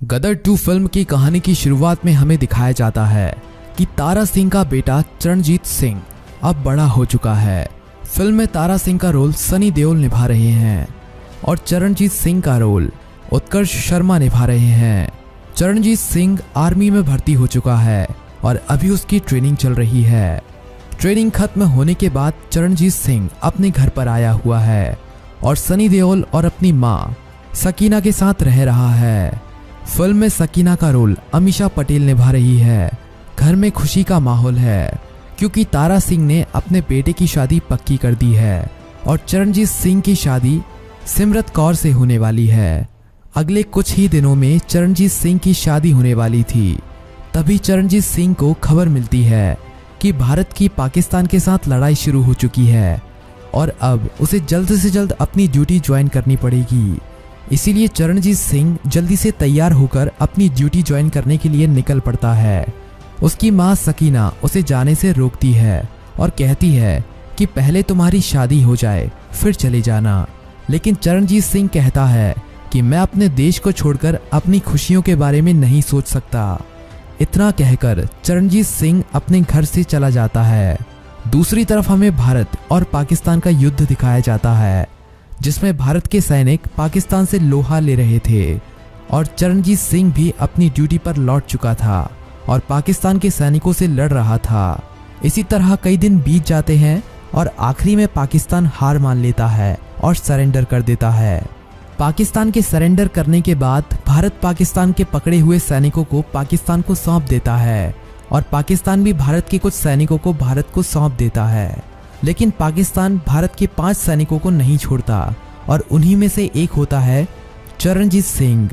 गदर 2 film की कहानी की शुरुआत में हमें दिखाया जाता है कि तारा सिंह का बेटा चरणजीत सिंह अब बड़ा हो चुका है। फिल्म में तारा सिंह का रोल सनी देओल निभा रहे हैं और चरणजीत सिंह का रोल उत्कर्ष शर्मा निभा रहे हैं। चरणजीत सिंह आर्मी में भर्ती हो चुका है और अभी उसकी ट्रेनिंग चल रही है। ट्रेनिंग खत्म होने के बाद चरणजीत सिंह अपने घर पर आया हुआ है और सनी देओल और अपनी माँ सकीना के साथ रह रहा है। फिल्म में सकीना का रोल अमीषा पटेल निभा रही है। घर में खुशी का माहौल है क्योंकि तारा सिंह ने अपने बेटे की शादी पक्की कर दी है और चरणजीत सिंह की शादी सिमरत कौर से होने वाली है। अगले कुछ ही दिनों में चरणजीत सिंह की शादी होने वाली थी। तभी चरणजीत सिंह को खबर मिलती है कि भारत की पाकिस्तान के साथ लड़ाई शुरू हो चुकी है और अब उसे जल्द से जल्द अपनी ड्यूटी ज्वाइन करनी पड़ेगी। इसीलिए चरणजीत सिंह जल्दी से तैयार होकर अपनी ड्यूटी ज्वाइन करने के लिए निकल पड़ता है। उसकी माँ सकीना उसे जाने से रोकती है और कहती है कि पहले तुम्हारी शादी हो जाए फिर चले जाना। लेकिन चरणजीत सिंह कहता है कि मैं अपने देश को छोड़कर अपनी खुशियों के बारे में नहीं सोच सकता। इतना कहकर चरणजीत सिंह अपने घर से चला जाता है। दूसरी तरफ हमें भारत और पाकिस्तान का युद्ध दिखाया जाता है जिसमें भारत के सैनिक पाकिस्तान से लोहा ले रहे थे और चरणजीत सिंह भी अपनी ड्यूटी पर लौट चुका था और पाकिस्तान के सैनिकों से लड़ रहा था। इसी तरह कई दिन बीत जाते हैं और आखिरी में पाकिस्तान हार मान लेता है और सरेंडर कर देता है। पाकिस्तान के सरेंडर करने के बाद भारत पाकिस्तान के पकड़े हुए सैनिकों को पाकिस्तान को सौंप देता है और पाकिस्तान भी भारत के कुछ सैनिकों को भारत को सौंप देता है। लेकिन पाकिस्तान भारत के 5 सैनिकों को नहीं छोड़ता और उन्हीं में से एक होता है चरणजीत सिंह।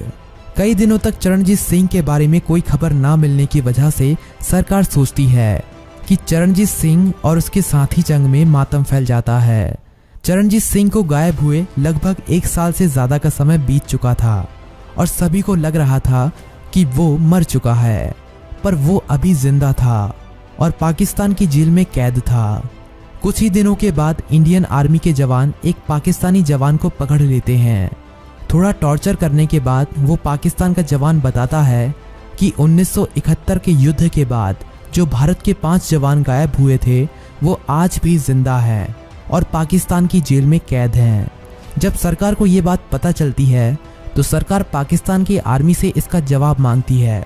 कई दिनों तक चरणजीत सिंह के बारे में कोई खबर ना मिलने की वजह से सरकार सोचती है कि चरणजीत सिंह और उसके साथी जंग में मातम फैल जाता है। चरणजीत सिंह को गायब हुए लगभग 1 साल से ज्यादा का समय बीत चुका था और सभी को लग रहा था कि वो मर चुका है, पर वो अभी जिंदा था और पाकिस्तान की जेल में कैद था। कुछ ही दिनों के बाद इंडियन आर्मी के जवान एक पाकिस्तानी जवान को पकड़ लेते हैं। थोड़ा टॉर्चर करने के बाद वो पाकिस्तान का जवान बताता है कि 1971 के युद्ध के बाद जो भारत के 5 जवान गायब हुए थे वो आज भी जिंदा हैं और पाकिस्तान की जेल में कैद हैं। जब सरकार को ये बात पता चलती है तो सरकार पाकिस्तान की आर्मी से इसका जवाब मांगती है,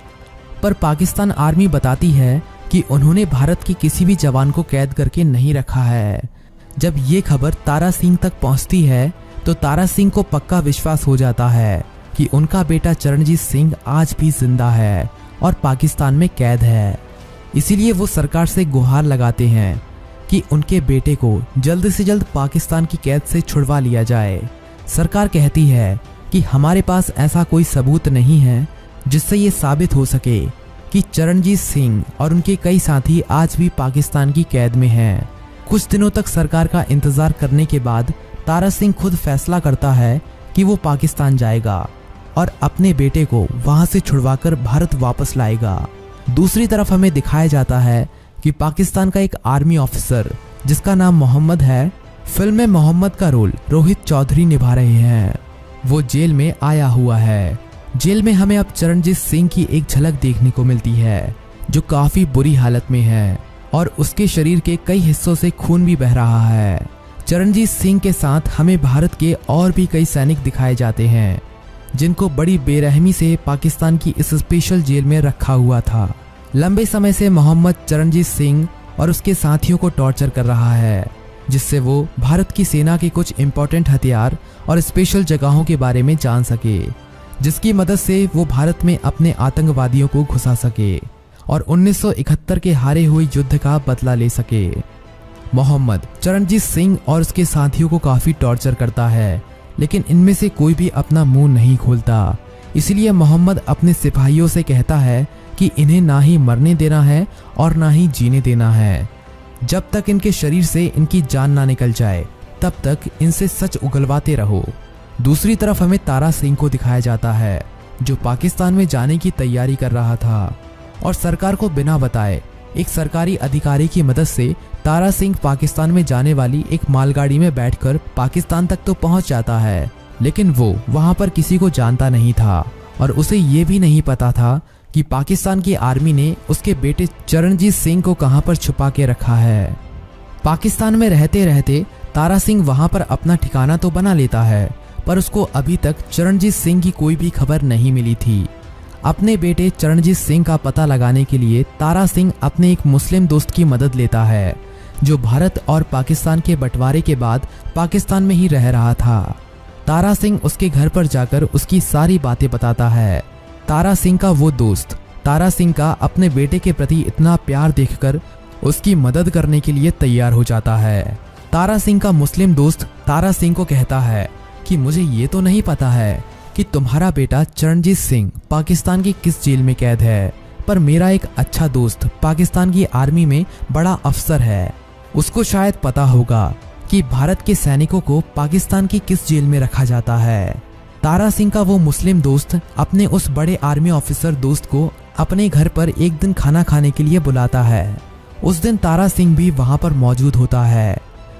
पर पाकिस्तान आर्मी बताती है कि उन्होंने भारत के किसी भी जवान को कैद करके नहीं रखा है। जब ये खबर तारा सिंह तक पहुंचती है तो तारा सिंह को पक्का विश्वास हो जाता है कि उनका बेटा चरणजीत सिंह आज भी जिंदा है और पाकिस्तान में कैद है। इसीलिए वो सरकार से गुहार लगाते हैं कि उनके बेटे को जल्द से जल्द पाकिस्तान की कैद से छुड़वा लिया जाए। सरकार कहती है कि हमारे पास ऐसा कोई सबूत नहीं है जिससे ये साबित हो सके कि चरणजीत सिंह और उनके कई साथी आज भी पाकिस्तान की कैद में हैं। कुछ दिनों तक सरकार का इंतजार करने के बाद तारा सिंह खुद फैसला करता है कि वो पाकिस्तान जाएगा और अपने बेटे को वहां से छुड़वाकर भारत वापस लाएगा। दूसरी तरफ हमें दिखाया जाता है कि पाकिस्तान का एक आर्मी ऑफिसर जिसका नाम मोहम्मद है, फिल्म में मोहम्मद का रोल रोहित चौधरी निभा रहे हैं। वो जेल में आया हुआ है। जेल में हमें अब चरणजीत सिंह की एक झलक देखने को मिलती है जो काफी बुरी हालत में है और उसके शरीर के कई हिस्सों से खून भी बह रहा है। चरणजीत सिंह के साथ हमें भारत के और भी कई सैनिक दिखाए जाते हैं जिनको बड़ी बेरहमी से पाकिस्तान की इस स्पेशल जेल में रखा हुआ था। लंबे समय से मोहम्मद चरणजीत सिंह और उसके साथियों को टॉर्चर कर रहा है जिससे वो भारत की सेना के कुछ इंपॉर्टेंट हथियार और स्पेशल जगहों के बारे में जान सके, जिसकी मदद से वो भारत में अपने आतंकवादियों को घुसा सके और 1971 के हारे हुए युद्ध का बदला ले सके। मोहम्मद चरणजीत सिंह और उसके साथियों को काफी टॉर्चर करता है लेकिन इनमें से कोई भी अपना मुंह नहीं खोलता। इसलिए मोहम्मद अपने सिपाहियों से कहता है कि इन्हें ना ही मरने देना है और ना ही जीने देना है। जब तक इनके शरीर से इनकी जान ना निकल जाए तब तक इनसे सच उगलवाते रहो। दूसरी तरफ हमें तारा सिंह को दिखाया जाता है जो पाकिस्तान में जाने की तैयारी कर रहा था और सरकार को बिना बताए एक सरकारी अधिकारी की मदद से तारा सिंह पाकिस्तान में जाने वाली एक मालगाड़ी में बैठकर पाकिस्तान तक तो पहुंच जाता है, लेकिन वो वहां पर किसी को जानता नहीं था और उसे ये भी नहीं पता था कि पाकिस्तान की आर्मी ने उसके बेटे चरणजीत सिंह को कहां पर छुपा के रखा है। पाकिस्तान में रहते रहते तारा सिंह वहां पर अपना ठिकाना तो बना लेता है, पर उसको अभी तक चरणजीत सिंह की कोई भी खबर नहीं मिली थी। अपने बेटे चरणजीत सिंह का पता लगाने के लिए तारा सिंह अपने एक मुस्लिम दोस्त की मदद लेता है, जो भारत और पाकिस्तान के बंटवारे के बाद पाकिस्तान में ही रह रहा था। तारा सिंह उसके घर पर जाकर उसकी सारी बातें बताता है। तारा सिंह का वो दोस्त तारा सिंह का अपने बेटे के प्रति इतना प्यार देखकर उसकी मदद करने के लिए तैयार हो जाता है। तारा सिंह का मुस्लिम दोस्त तारा सिंह को कहता है कि मुझे ये तो नहीं पता है कि तुम्हारा बेटा चरणजीत सिंह पाकिस्तान की किस जेल में कैद है, पर मेरा एक अच्छा दोस्त पाकिस्तान की आर्मी में बड़ा अफसर है, उसको शायद पता होगा कि भारत के सैनिकों को पाकिस्तान की किस जेल में रखा जाता है। तारा सिंह का वो मुस्लिम दोस्त अपने उस बड़े आर्मी ऑफिसर दोस्त को अपने घर पर एक दिन खाना खाने के लिए बुलाता है। उस दिन तारा सिंह भी वहां पर मौजूद होता है।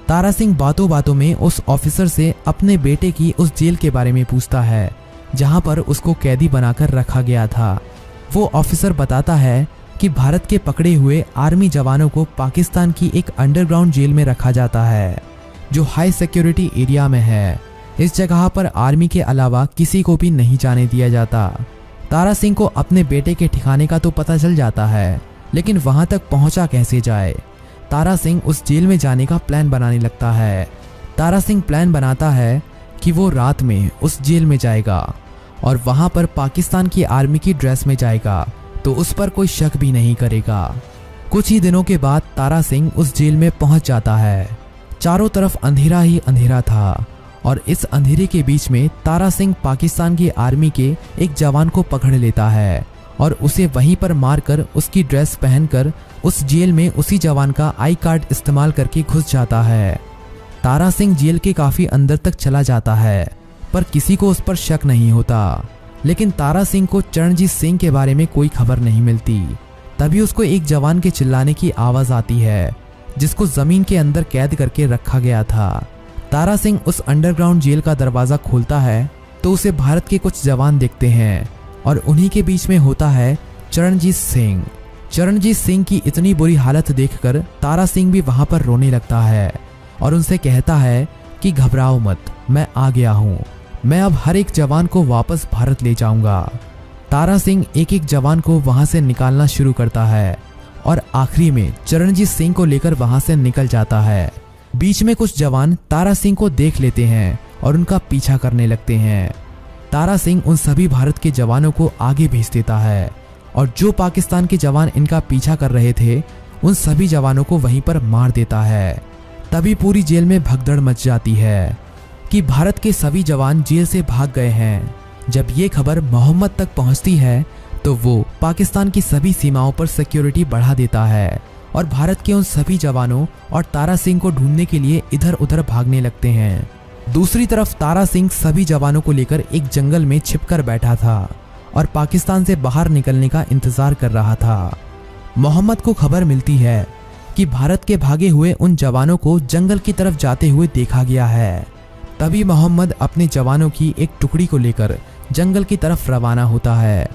तारा सिंह बातों बातों में उस ऑफिसर से अपने बेटे की उस जेल के बारे में पूछता है जहां पर उसको कैदी बनाकर रखा गया था। वो ऑफिसर बताता है कि भारत के पकड़े हुए आर्मी जवानों को पाकिस्तान की एक अंडरग्राउंड जेल में रखा जाता है, जो हाई सिक्योरिटी एरिया में है। इस जगह पर आर्मी के अलावा किसी को भी नहीं जाने दिया जाता। तारा सिंह को अपने बेटे के ठिकाने का तो पता चल जाता है, लेकिन वहां तक पहुंचा कैसे जाए। तारा सिंह उस जेल में जाने का प्लान बनाने लगता है। तारा सिंह प्लान बनाता है कि वो रात में उस जेल में जाएगा और वहां पर पाकिस्तान की आर्मी की ड्रेस में जाएगा, तो उस पर कोई शक भी नहीं करेगा। कुछ ही दिनों के बाद तारा सिंह उस जेल में पहुंच जाता है। चारों तरफ अंधेरा ही अंधेरा था और इस अंधेरे के बीच में तारा सिंह पाकिस्तान की आर्मी के एक जवान को पकड़ लेता है और उसे वहीं पर मारकर उसकी ड्रेस पहनकर उस जेल में उसी जवान का आई कार्ड इस्तेमाल करके घुस जाता है। तारा सिंह जेल के काफी अंदर तक चला जाता है, पर किसी को उस पर शक नहीं होता। लेकिन तारा सिंह को चरणजीत सिंह के बारे में कोई खबर नहीं मिलती। तभी उसको एक जवान के चिल्लाने की आवाज आती है, जिसको जमीन के अंदर कैद करके रखा गया था। तारा सिंह उस अंडरग्राउंड जेल का दरवाजा खोलता है तो उसे भारत के कुछ जवान दिखते हैं और उन्हीं के बीच में होता है चरणजीत सिंह। चरणजीत सिंह की इतनी बुरी हालत देखकर तारा सिंह भी वहां पर रोने लगता है और उनसे कहता है कि घबराओ मत, मैं आ गया हूँ, मैं अब हर एक जवान को वापस भारत ले जाऊंगा। तारा सिंह एक एक जवान को वहां से निकालना शुरू करता है और आखिरी में चरणजीत सिंह को लेकर वहां से निकल जाता है। बीच में कुछ जवान तारा सिंह को देख लेते हैं और उनका पीछा करने लगते हैं। तारा सिंह उन सभी भारत के जवानों को आगे भेज देता है और जो पाकिस्तान के जवान इनका पीछा कर रहे थे उन सभी जवानों को वहीं पर मार देता है। तभी पूरी जेल में भगदड़ मच जाती है कि भारत के सभी जवान जेल से भाग गए हैं। जब ये खबर मोहम्मद तक पहुंचती है तो वो पाकिस्तान की सभी सीमाओं पर सिक्योरिटी बढ़ा देता है और भारत के उन सभी जवानों और तारा सिंह को ढूंढने के लिए इधर उधर भागने लगते हैं। दूसरी तरफ तारा सिंह सभी जवानों को लेकर एक जंगल में छिपकर बैठा था और पाकिस्तान से बाहर निकलने का इंतजार कर रहा था। मोहम्मद को खबर मिलती है कि भारत के भागे हुए उन जवानों को जंगल की तरफ जाते हुए देखा गया है। तभी मोहम्मद अपने जवानों की एक टुकड़ी को लेकर जंगल की तरफ रवाना होता है।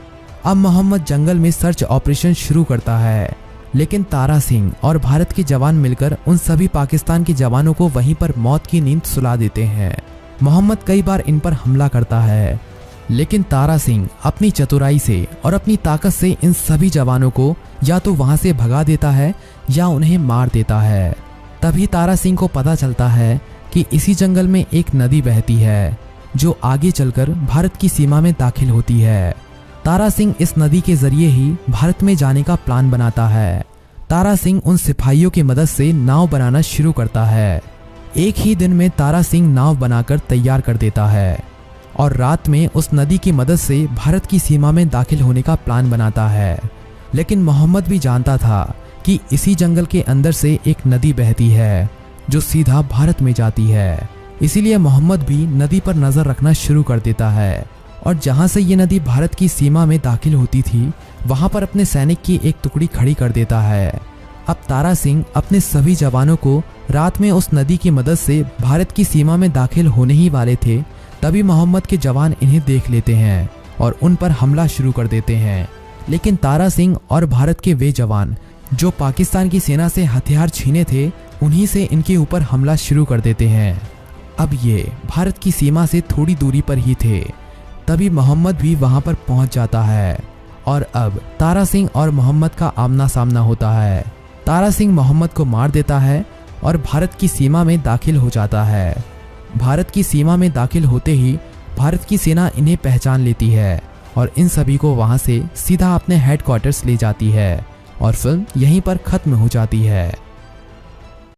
अब मोहम्मद जंगल में सर्च ऑपरेशन शुरू करता है, लेकिन तारा सिंह और भारत के जवान मिलकर उन सभी पाकिस्तान के जवानों को वहीं पर मौत की नींद सुला देते हैं। मोहम्मद कई बार इन पर हमला करता है, लेकिन तारा सिंह अपनी चतुराई से और अपनी ताकत से इन सभी जवानों को या तो वहां से भगा देता है या उन्हें मार देता है। तभी तारा सिंह को पता चलता है कि इसी जंगल में एक नदी बहती है जो आगे चलकर भारत की सीमा में दाखिल होती है। तारा सिंह इस नदी के जरिए ही भारत में जाने का प्लान बनाता है। तारा सिंह उन सिपाहियों की मदद से नाव बनाना शुरू करता है। एक ही दिन में तारा सिंह नाव बनाकर तैयार कर देता है और रात में उस नदी की मदद से भारत की सीमा में दाखिल होने का प्लान बनाता है। लेकिन मोहम्मद भी जानता था कि इसी जंगल के अंदर से एक नदी बहती है जो सीधा भारत में जाती है। इसीलिए मोहम्मद भी नदी पर नजर रखना शुरू कर देता है और जहां से ये नदी भारत की सीमा में दाखिल होती थी वहां पर अपने सैनिक की एक टुकड़ी खड़ी कर देता है। अब तारा सिंह अपने सभी जवानों को रात में उस नदी की मदद से भारत की सीमा में दाखिल होने ही वाले थे, तभी मोहम्मद के जवान इन्हें देख लेते हैं और उन पर हमला शुरू कर देते हैं। लेकिन तारा सिंह और भारत के वे जवान जो पाकिस्तान की सेना से हथियार छीने थे, उन्हीं से इनके ऊपर हमला शुरू कर देते हैं। अब ये भारत की सीमा से थोड़ी दूरी पर ही थे। तभी मोहम्मद भी वहां पर पहुंच जाता है और अब तारा सिंह और मोहम्मद का आमना सामना होता है। तारा सिंह मोहम्मद को मार देता है और भारत की सीमा में दाखिल हो जाता है। भारत की सीमा में दाखिल होते ही भारत की सेना इन्हें पहचान लेती है और इन सभी को वहां से सीधा अपने हेडक्वार्टर्स ले जाती है और फिल्म यहीं पर खत्म हो जाती है।